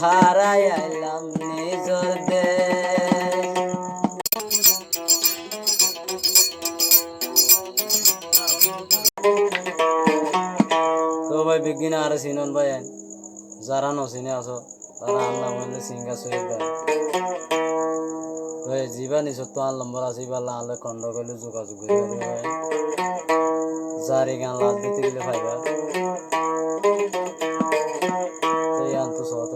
হারাইলাম নিজর দেশ। তো ভাই বিজ্ঞানী আর চিনন ভাই যারা নচিনে আছো তারা আল্লাহ বললে সিঙ্গা সহিত ভাই তো যিবা নিচত তো নম্বর আছে ইবাল্লা আলে খণ্ড করলে যোগাযোগ করে ভাই যার এই গান লাভ দিতে গেলে ভাইবা তো এই আন্ত সহত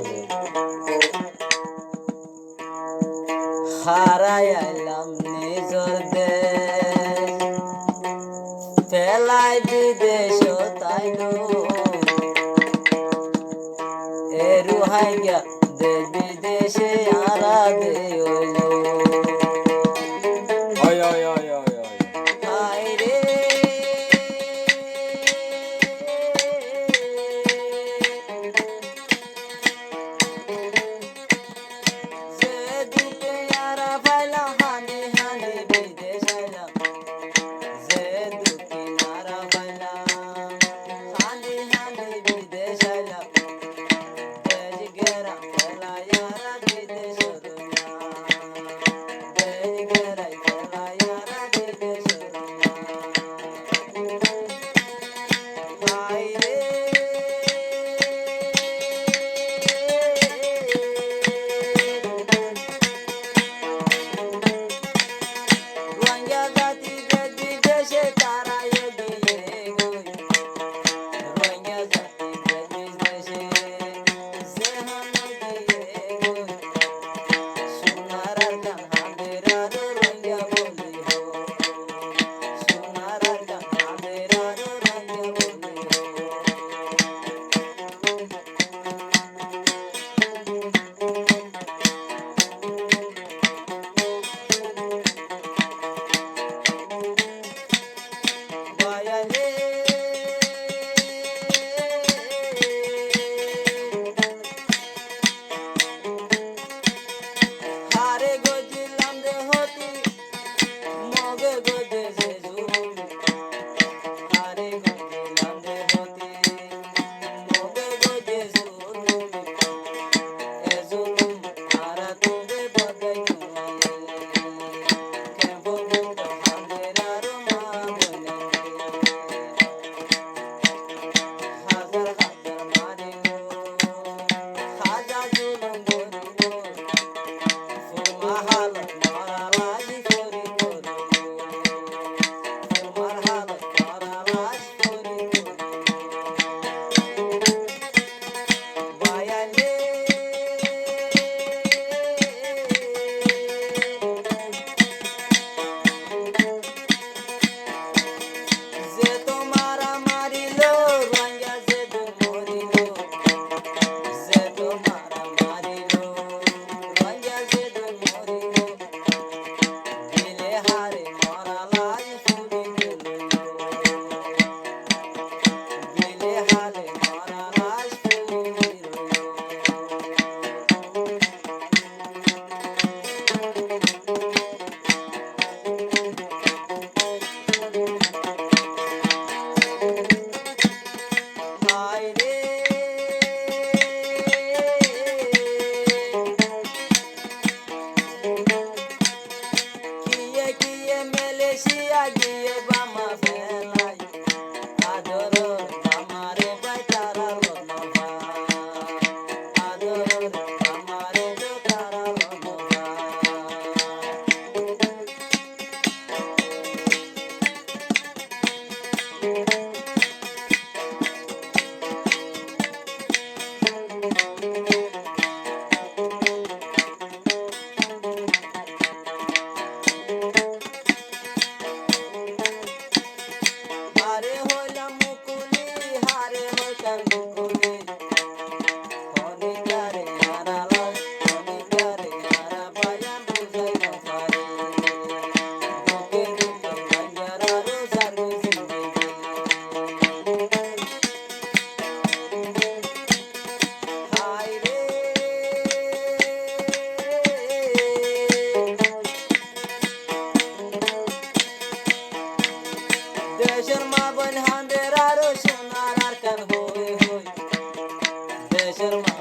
হারাইলাম নিজর দেশ ফেলাই বিদেশ তাইলো এ রুহাই গিয়া দেশ বিদেশে আরা দে হইলো হায়রে যে দুঃখে আরা পাইলাম হানি হানি বিদেশ আইলাম যে দুঃখে আরা পাইলাম হানি হানি বিদেশ আইলাম দেশ গেরা ফেলাই আরা বিদেশ দেশ গেরাই ফেলাই আরা বিদেশ হায়রে রোহিঙ্গা জাতি বিদেশে তারা এগিয়ে গই রোহিঙ্গা জাতি বিদেশে যেহান গিয়ে গই সোনার গান হাদের আরো রোহিঙ্গা বলি হো সোনার গান হাদের আরো রোহিঙ্গা বলি হো বায়ালে হারে গজিলাম রে হতি মগে গজে জেজু হারে গজিলাম রে হতি মগে গজে জুলু এজুলু হারা তুবে বদাই কেবো মুন্ড হাদের আরো মা বলে হাজার হাজার মারিলো হাজার জুলুম করিলো তোমার হালত মারালাজি করি করি তোমার হালত মারালাজ করি বায়ালে যে তোমার মারিল রঙা যে মরিল যে তোমার মারিল রঙা যে মরিল দিলে হারে মরালাজ ফুরি গেল দিলে হারে মরালাজ ফুরি গেল হায়রে কিয়ে কিয়ে মালয়েশিয়া গিয়ে বামা ফেলাই আদরর আমারে বাই তারা লনবা আদরর আমারে তো তারা লনবা হারে হইলাম মুকুলি হারে হইতাম মুকুলি অনেকারে হারালাম অনেকারে হারা পাইলাম বুঝাই না পারি বুকে দুটো ভাঙ্গার আরো সারবে জিন্দেগি হায়রে দেশের মা বোন হাঁদের আরো সোনার আর কান হই হই দেশের মা